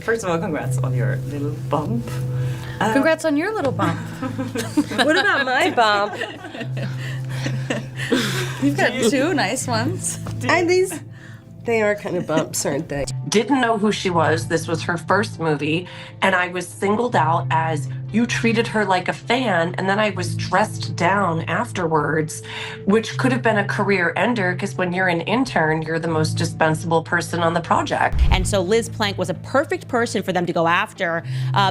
First of all, congrats on your little bump. Congrats on your little bump. What about my bump? You've got two nice ones. And they are kind of bumps, aren't they? Didn't know who she was. This was her first movie, and I was singled out as you treated her like a fan, and then I was dressed down afterwards, which could have been a career ender, because when you're an intern, you're the most dispensable person on the project. And so Liz Plank was a perfect person for them to go after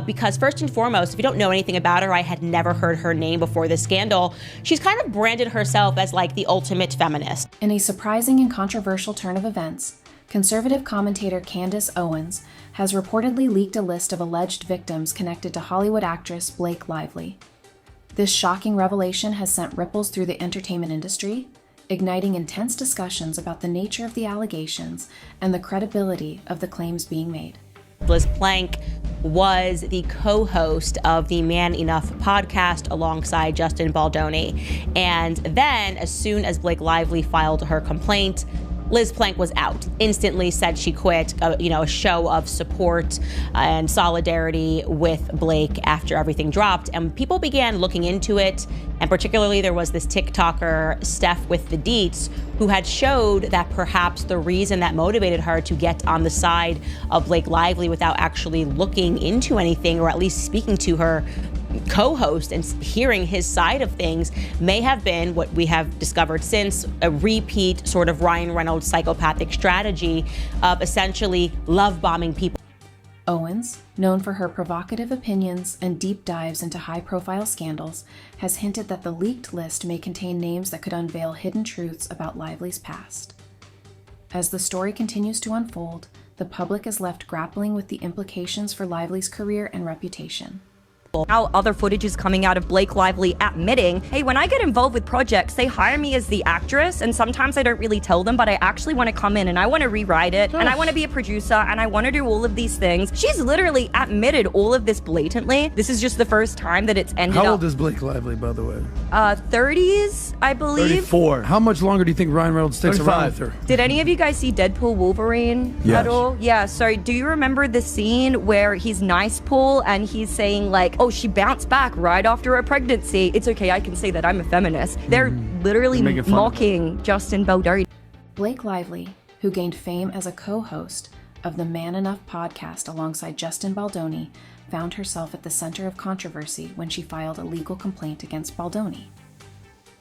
because first and foremost, if you don't know anything about her, I had never heard her name before this scandal. She's kind of branded herself as like the ultimate feminist. In a surprising and controversial turn of events, conservative commentator Candace Owens has reportedly leaked a list of alleged victims connected to Hollywood actress Blake Lively. This shocking revelation has sent ripples through the entertainment industry, igniting intense discussions about the nature of the allegations and the credibility of the claims being made. Liz Plank was the co-host of the Man Enough podcast alongside Justin Baldoni. And then, as soon as Blake Lively filed her complaint, Liz Plank was out, instantly said she quit, a show of support and solidarity with Blake after everything dropped. And people began looking into it. And particularly there was this TikToker, Steph with the Deets, who had showed that perhaps the reason that motivated her to get on the side of Blake Lively without actually looking into anything, or at least speaking to her co-host and hearing his side of things, may have been what we have discovered since, a repeat sort of Ryan Reynolds psychopathic strategy of essentially love bombing people. Owens, known for her provocative opinions and deep dives into high-profile scandals, has hinted that the leaked list may contain names that could unveil hidden truths about Lively's past. As the story continues to unfold, the public is left grappling with the implications for Lively's career and reputation. Now other footage is coming out of Blake Lively admitting, hey, when I get involved with projects, they hire me as the actress, and sometimes I don't really tell them, but I actually want to come in and I want to rewrite it, and I want to be a producer, and I want to do all of these things. She's literally admitted all of this blatantly. This is just the first time that it's ended up. How old is Blake Lively, by the way? 30s, I believe. 34. How much longer do you think Ryan Reynolds sticks around with her? Did any of you guys see Deadpool Wolverine at all? Yeah, so do you remember the scene where he's nice Paul and he's saying like, oh, she bounced back right after her pregnancy. It's okay, I can say that I'm a feminist. They're literally mocking Justin Baldoni. Blake Lively, who gained fame as a co-host of the Man Enough podcast alongside Justin Baldoni, found herself at the center of controversy when she filed a legal complaint against Baldoni.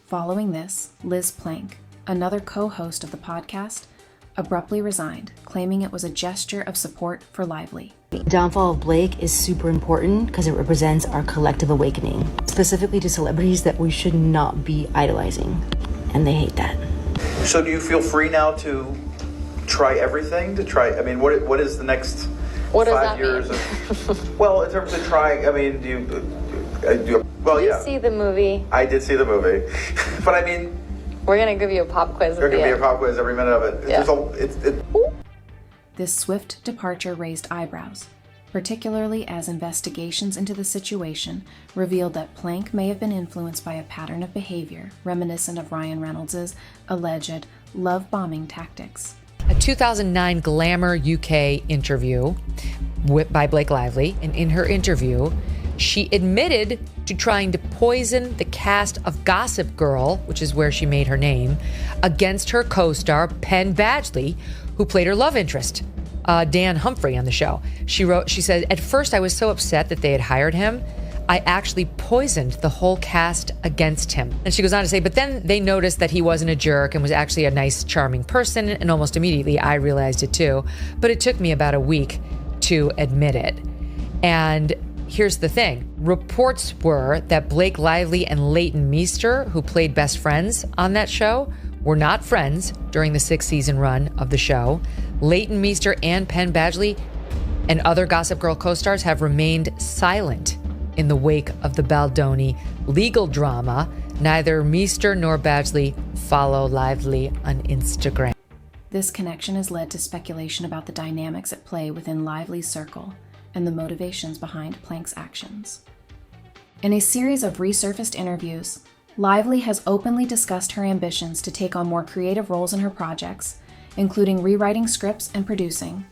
Following this, Liz Plank, another co-host of the podcast, abruptly resigned, claiming it was a gesture of support for Lively. The downfall of Blake is super important because it represents our collective awakening, specifically to celebrities that we should not be idolizing, and they hate that. So do you feel free now to try everything? What is the next 5 years? Well, in terms of trying, Did you see the movie? I did see the movie, but I mean, we're gonna give you a pop quiz. There's gonna be a pop quiz every minute of it. Yeah. This swift departure raised eyebrows, particularly as investigations into the situation revealed that Plank may have been influenced by a pattern of behavior reminiscent of Ryan Reynolds' alleged love-bombing tactics. A 2009 Glamour UK interview by Blake Lively, and in her interview, she admitted to trying to poison the cast of Gossip Girl, which is where she made her name, against her co-star Penn Badgley, who played her love interest, Dan Humphrey, on the show. She said, at first I was so upset that they had hired him, I actually poisoned the whole cast against him. And she goes on to say, but then they noticed that he wasn't a jerk and was actually a nice, charming person, and almost immediately I realized it too. But it took me about a week to admit it. And here's the thing. Reports were that Blake Lively and Leighton Meester, who played best friends on that show, were not friends during the 6-season run of the show. Leighton Meester and Penn Badgley and other Gossip Girl co-stars have remained silent in the wake of the Baldoni legal drama. Neither Meester nor Badgley follow Lively on Instagram. This connection has led to speculation about the dynamics at play within Lively's circle and the motivations behind Plank's actions. In a series of resurfaced interviews, Lively has openly discussed her ambitions to take on more creative roles in her projects, including rewriting scripts and producing.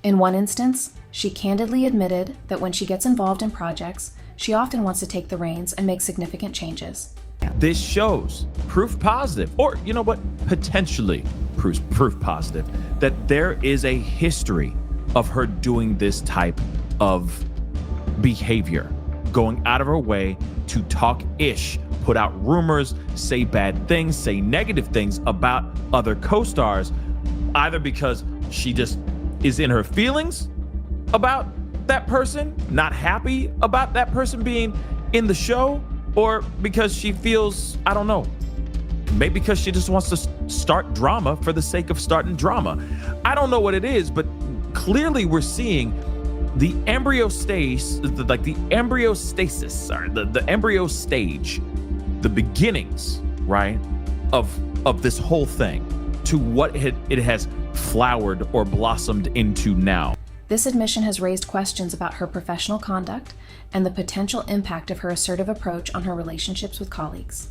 In one instance, She candidly admitted that when she gets involved in projects, she often wants to take the reins and make significant changes. This shows proof positive, or you know what, potentially proof positive, that there is a history of her doing this type of behavior, going out of her way to talk ish, put out rumors, say bad things, say negative things about other co-stars, either because she just is in her feelings about that person, not happy about that person being in the show, or because she feels, I don't know, maybe because she just wants to start drama for the sake of starting drama. I don't know what it is, but clearly we're seeing the embryo stage, like the embryo stasis, or the embryo stage, the beginnings, right, of this whole thing to what it has flowered or blossomed into now. This admission has raised questions about her professional conduct and the potential impact of her assertive approach on her relationships with colleagues.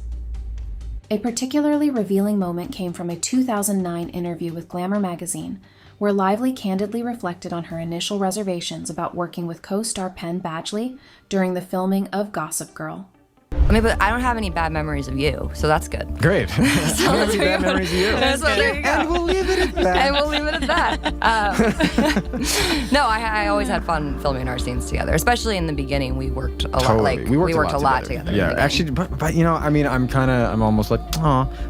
A particularly revealing moment came from a 2009 interview with Glamour magazine, where Lively candidly reflected on her initial reservations about working with co-star Penn Badgley during the filming of Gossip Girl. I mean, but I don't have any bad memories of you, so that's good. Great. So bad memories of you. There you go. And we'll leave it at that. And we'll leave it at that. No, I always had fun filming our scenes together, especially in the beginning. We worked a lot. Like we worked a lot together. Yeah, actually, but you know, I mean, I'm almost like,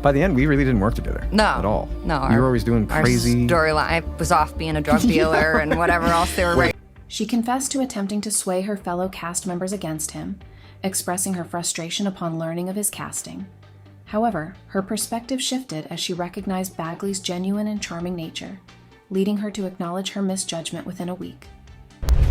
by the end, we really didn't work together. No, at all. No, you were always doing crazy storyline. I was off being a drug dealer and whatever else they were writing. She confessed to attempting to sway her fellow cast members against him, expressing her frustration upon learning of his casting. However, her perspective shifted as she recognized Badgley's genuine and charming nature, leading her to acknowledge her misjudgment within a week.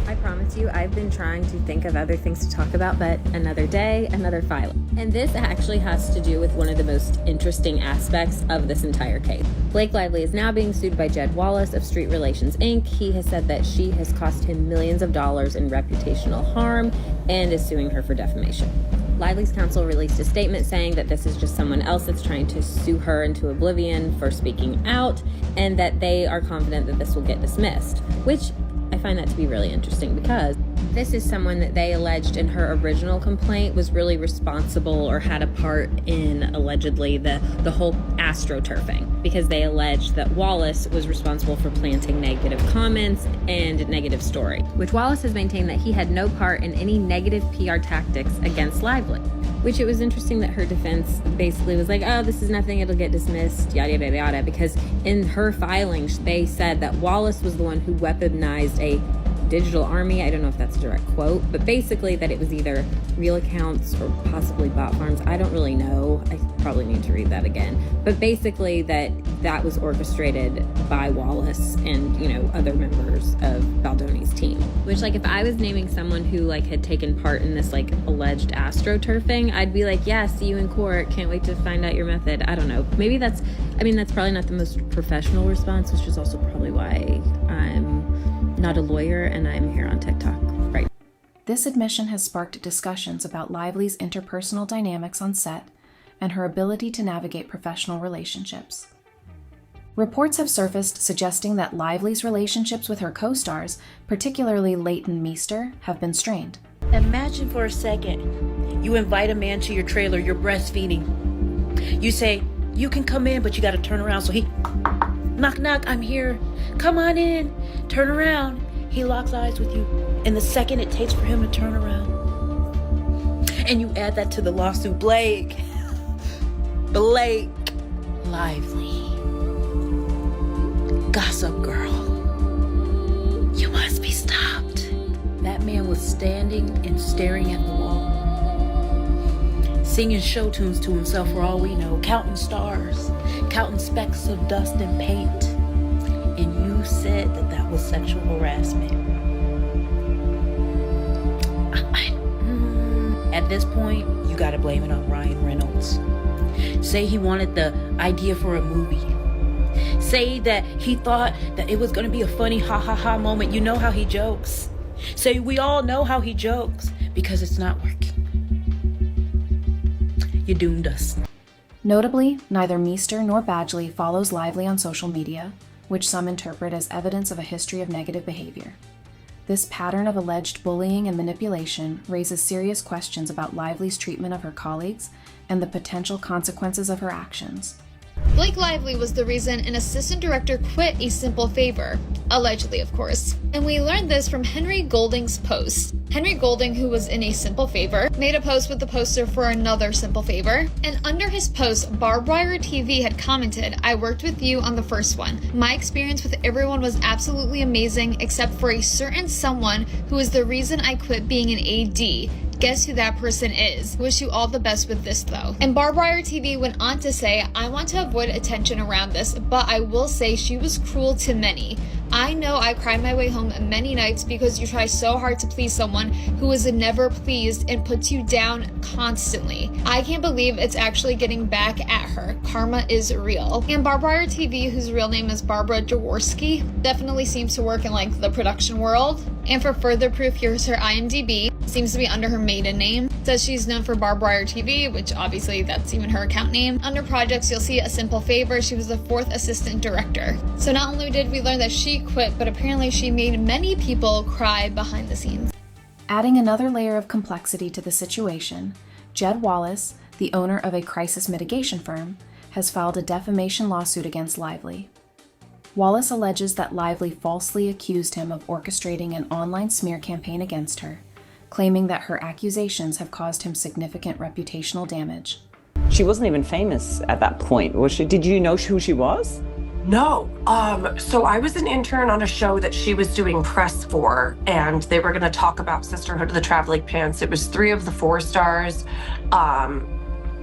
I promise you, I've been trying to think of other things to talk about, but another day, another file. And this actually has to do with one of the most interesting aspects of this entire case. Blake Lively is now being sued by Jed Wallace of Street Relations Inc. He has said that she has cost him millions of dollars in reputational harm and is suing her for defamation. Lively's counsel released a statement saying that this is just someone else that's trying to sue her into oblivion for speaking out, and that they are confident that this will get dismissed, which I find that to be really interesting because this is someone that they alleged in her original complaint was really responsible or had a part in allegedly the whole astroturfing, because they alleged that Wallace was responsible for planting negative comments and negative story, which Wallace has maintained that he had no part in any negative PR tactics against Lively. Which it was interesting that her defense basically was like, oh, this is nothing, it'll get dismissed, yada, yada, yada, because in her filings, they said that Wallace was the one who weaponized a digital army. I don't know if that's a direct quote, but basically that it was either real accounts or possibly bot farms. I don't really know. I probably need to read that again. But basically that was orchestrated by Wallace and, you know, other members of Baldoni's team. Which, like, if I was naming someone who, like, had taken part in this, like, alleged astroturfing, I'd be like, yeah, see you in court. Can't wait to find out your method. I don't know. Maybe that's probably not the most professional response, which is also probably why I'm not a lawyer and I'm here on TikTok. Right. This admission has sparked discussions about Lively's interpersonal dynamics on set and her ability to navigate professional relationships. Reports have surfaced suggesting that Lively's relationships with her co-stars, particularly Leighton Meester, have been strained. Imagine for a second, you invite a man to your trailer, you're breastfeeding. You say, you can come in, but you gotta turn around. So he, knock, knock, I'm here. Come on in, turn around. He locks eyes with you. And the second it takes for him to turn around. And you add that to the lawsuit, Blake Lively. Gossip Girl. You must be stopped. That man was standing and staring at the wall, singing show tunes to himself for all we know, counting stars, counting specks of dust and paint. And you said that was sexual harassment. At this point, you gotta blame it on Ryan Reynolds. Say he wanted the idea for a movie. Say that he thought that it was gonna be a funny ha ha ha moment. You know how he jokes. Say we all know how he jokes because it's not working. You doomed us. Notably, neither Meester nor Badgley follows Lively on social media, which some interpret as evidence of a history of negative behavior. This pattern of alleged bullying and manipulation raises serious questions about Lively's treatment of her colleagues and the potential consequences of her actions. Blake Lively was the reason an assistant director quit A Simple Favor, allegedly of course. And we learned this from Henry Golding's post. Henry Golding, who was in A Simple Favor, made a post with the poster for another Simple Favor, and under his post, Barbed Wire TV had commented, "I worked with you on the first one. My experience with everyone was absolutely amazing except for a certain someone who is the reason I quit being an AD. Guess who that person is? Wish you all the best with this though." And Barbed Wire TV went on to say, "I want to avoid attention around this, but I will say she was cruel to many. I know I cried my way home many nights because you try so hard to please someone who is never pleased and puts you down constantly. I can't believe it's actually getting back at her. Karma is real." And Barbed Wire TV, whose real name is Barbara Jaworski, definitely seems to work in like the production world. And for further proof, here's her IMDb. Seems to be under her maiden name. Says she's known for Barbed Wire TV, which obviously that's even her account name. Under projects, you'll see A Simple Favor. She was the 4th assistant director. So not only did we learn that she quit, but apparently she made many people cry behind the scenes. Adding another layer of complexity to the situation, Jed Wallace, the owner of a crisis mitigation firm, has filed a defamation lawsuit against Lively. Wallace alleges that Lively falsely accused him of orchestrating an online smear campaign against her, claiming that her accusations have caused him significant reputational damage. She wasn't even famous at that point, was she? Did you know who she was? No. So I was an intern on a show that she was doing press for, and they were going to talk about Sisterhood of the Traveling Pants. It was 3 of the 4 stars.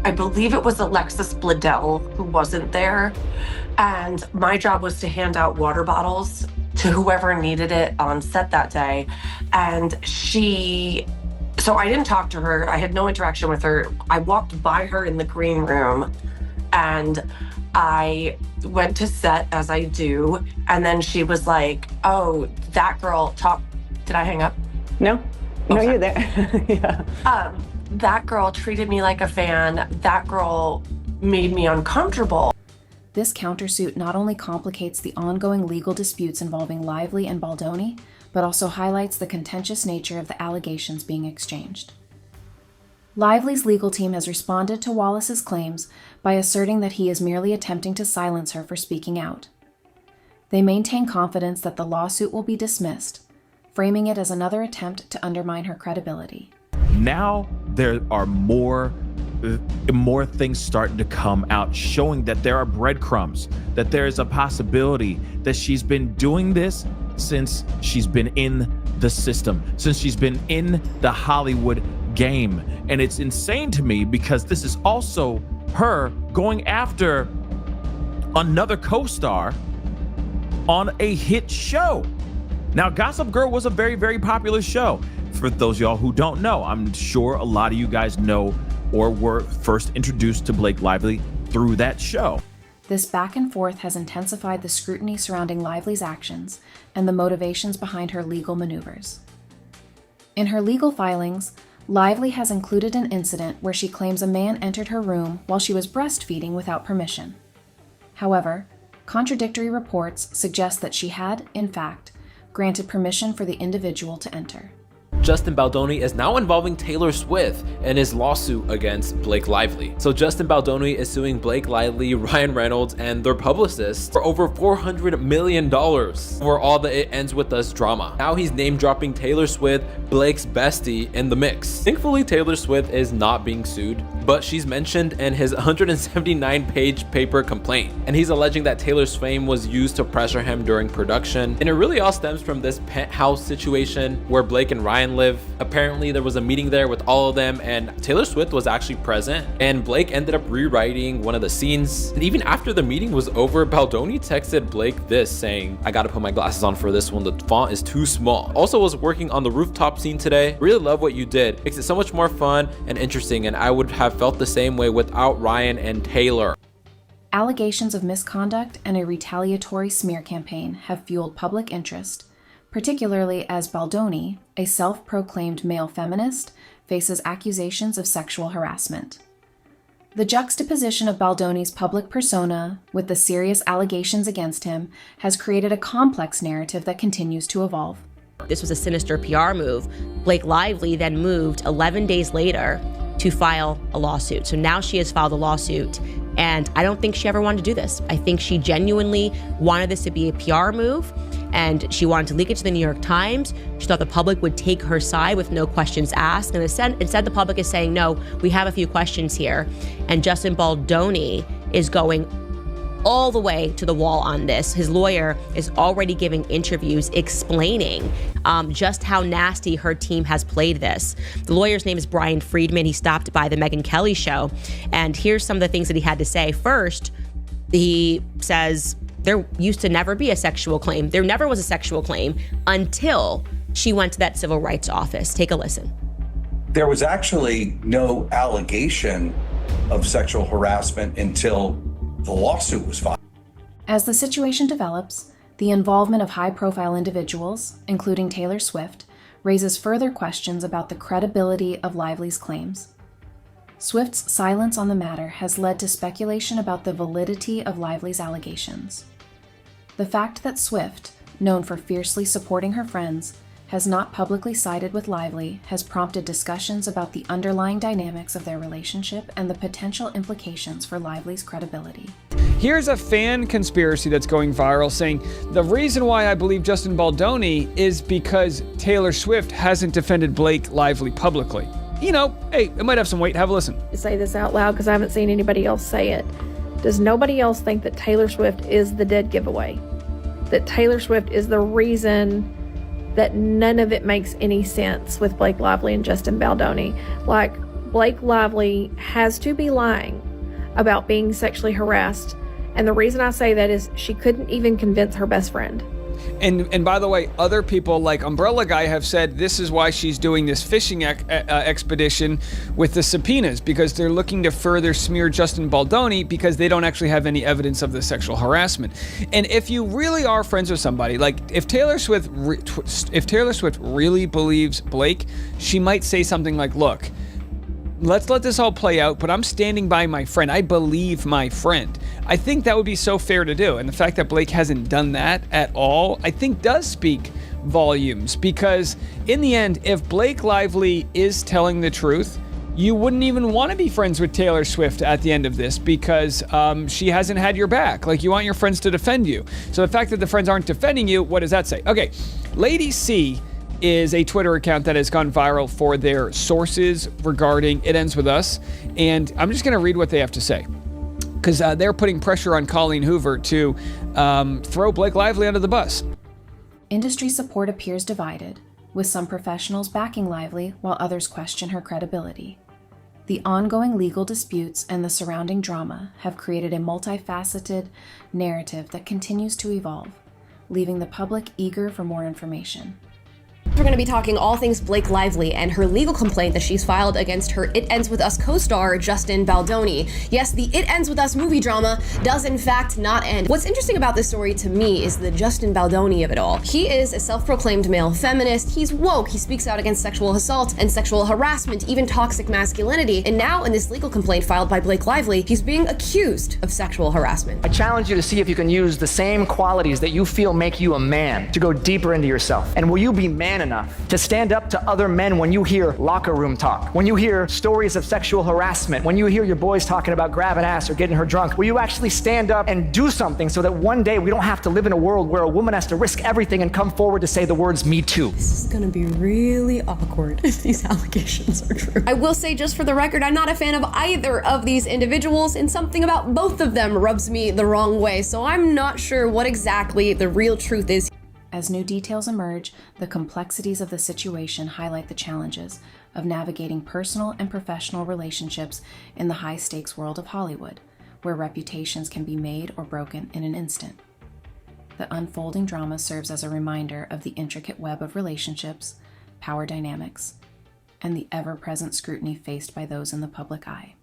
I believe it was Alexis Bledel who wasn't there. And my job was to hand out water bottles to whoever needed it on set that day. And so I didn't talk to her. I had no interaction with her. I walked by her in the green room and I went to set as I do. And then she was like, "Oh, that girl did I hang up? No, okay. You're there. Yeah. That girl treated me like a fan. That girl made me uncomfortable." This countersuit not only complicates the ongoing legal disputes involving Lively and Baldoni, but also highlights the contentious nature of the allegations being exchanged. Lively's legal team has responded to Wallace's claims by asserting that he is merely attempting to silence her for speaking out. They maintain confidence that the lawsuit will be dismissed, framing it as another attempt to undermine her credibility. Now there are more things starting to come out showing that there are breadcrumbs, that there is a possibility that she's been doing this since she's been in the system, since she's been in the Hollywood game. And it's insane to me because this is also her going after another co-star on a hit show. Now, Gossip Girl was a very, very popular show. For those of y'all who don't know, I'm sure a lot of you guys know or were first introduced to Blake Lively through that show. This back and forth has intensified the scrutiny surrounding Lively's actions and the motivations behind her legal maneuvers. In her legal filings, Lively has included an incident where she claims a man entered her room while she was breastfeeding without permission. However, contradictory reports suggest that she had, in fact, granted permission for the individual to enter. Justin Baldoni is now involving Taylor Swift in his lawsuit against Blake Lively. So Justin Baldoni is suing Blake Lively, Ryan Reynolds, and their publicists for over $400 million for all the It Ends With Us drama. Now he's name dropping Taylor Swift, Blake's bestie, in the mix. Thankfully, Taylor Swift is not being sued, but she's mentioned in his 179-page paper complaint. And he's alleging that Taylor's fame was used to pressure him during production. And it really all stems from this penthouse situation where Blake and Ryan live. Apparently there was a meeting there with all of them and Taylor Swift was actually present, and Blake ended up rewriting one of the scenes. And even after the meeting was over, Baldoni texted Blake this saying, "I gotta put my glasses on for this one, the font is too small. Also was working on the rooftop scene today. Really love what you did. Makes it so much more fun and interesting, and I would have felt the same way without Ryan and Taylor." Allegations of misconduct and a retaliatory smear campaign have fueled public interest, particularly as Baldoni, a self-proclaimed male feminist, faces accusations of sexual harassment. The juxtaposition of Baldoni's public persona with the serious allegations against him has created a complex narrative that continues to evolve. This was a sinister PR move. Blake Lively then moved 11 days later to file a lawsuit. So now she has filed a lawsuit, and I don't think she ever wanted to do this. I think she genuinely wanted this to be a PR move, and she wanted to leak it to the New York Times. She thought the public would take her side with no questions asked. And instead the public is saying, no, we have a few questions here. And Justin Baldoni is going all the way to the wall on this. His lawyer is already giving interviews explaining just how nasty her team has played this. The lawyer's name is Brian Friedman. He stopped by the Megyn Kelly show, and here's some of the things that he had to say. First, he says there used to never be a sexual claim. There never was a sexual claim until she went to that civil rights office. Take a listen. There was actually no allegation of sexual harassment until the lawsuit was filed. As the situation develops, the involvement of high-profile individuals, including Taylor Swift, raises further questions about the credibility of Lively's claims. Swift's silence on the matter has led to speculation about the validity of Lively's allegations. The fact that Swift, known for fiercely supporting her friends, has not publicly sided with Lively has prompted discussions about the underlying dynamics of their relationship and the potential implications for Lively's credibility. Here's a fan conspiracy that's going viral saying, the reason why I believe Justin Baldoni is because Taylor Swift hasn't defended Blake Lively publicly. You know, hey, it might have some weight. Have a listen. Say this out loud because I haven't seen anybody else say it. Does nobody else think that Taylor Swift is the dead giveaway? That Taylor Swift is the reason that none of it makes any sense with Blake Lively and Justin Baldoni? Like, Blake Lively has to be lying about being sexually harassed. And the reason I say that is she couldn't even convince her best friend. And by the way, other people like Umbrella Guy have said this is why she's doing this fishing expedition with the subpoenas, because they're looking to further smear Justin Baldoni because they don't actually have any evidence of the sexual harassment. And if you really are friends with somebody, like if Taylor Swift really believes Blake, she might say something like, look, let's let this all play out, but I'm standing by my friend. I believe my friend. I think that would be so fair to do. And the fact that Blake hasn't done that at all, I think does speak volumes, because in the end, if Blake Lively is telling the truth, you wouldn't even want to be friends with Taylor Swift at the end of this, because she hasn't had your back. Like, you want your friends to defend you. So the fact that the friends aren't defending you, what does that say? Okay, Lady C is a Twitter account that has gone viral for their sources regarding It Ends With Us. And I'm just going to read what they have to say, because they're putting pressure on Colleen Hoover to throw Blake Lively under the bus. Industry support appears divided, with some professionals backing Lively while others question her credibility. The ongoing legal disputes and the surrounding drama have created a multifaceted narrative that continues to evolve, leaving the public eager for more information. We're going to be talking all things Blake Lively and her legal complaint that she's filed against her It Ends With Us co-star, Justin Baldoni. Yes, the It Ends With Us movie drama does in fact not end. What's interesting about this story to me is the Justin Baldoni of it all. He is a self-proclaimed male feminist. He's woke. He speaks out against sexual assault and sexual harassment, even toxic masculinity. And now in this legal complaint filed by Blake Lively, he's being accused of sexual harassment. I challenge you to see if you can use the same qualities that you feel make you a man to go deeper into yourself. And will you be man enough to stand up to other men when you hear locker room talk, when you hear stories of sexual harassment, when you hear your boys talking about grabbing ass or getting her drunk? Will you actually stand up and do something so that one day we don't have to live in a world where a woman has to risk everything and come forward to say the words "me too"? This is gonna be really awkward if these allegations are true. I will say, just for the record, I'm not a fan of either of these individuals, and something about both of them rubs me the wrong way, so I'm not sure what exactly the real truth is. As new details emerge, the complexities of the situation highlight the challenges of navigating personal and professional relationships in the high-stakes world of Hollywood, where reputations can be made or broken in an instant. The unfolding drama serves as a reminder of the intricate web of relationships, power dynamics, and the ever-present scrutiny faced by those in the public eye.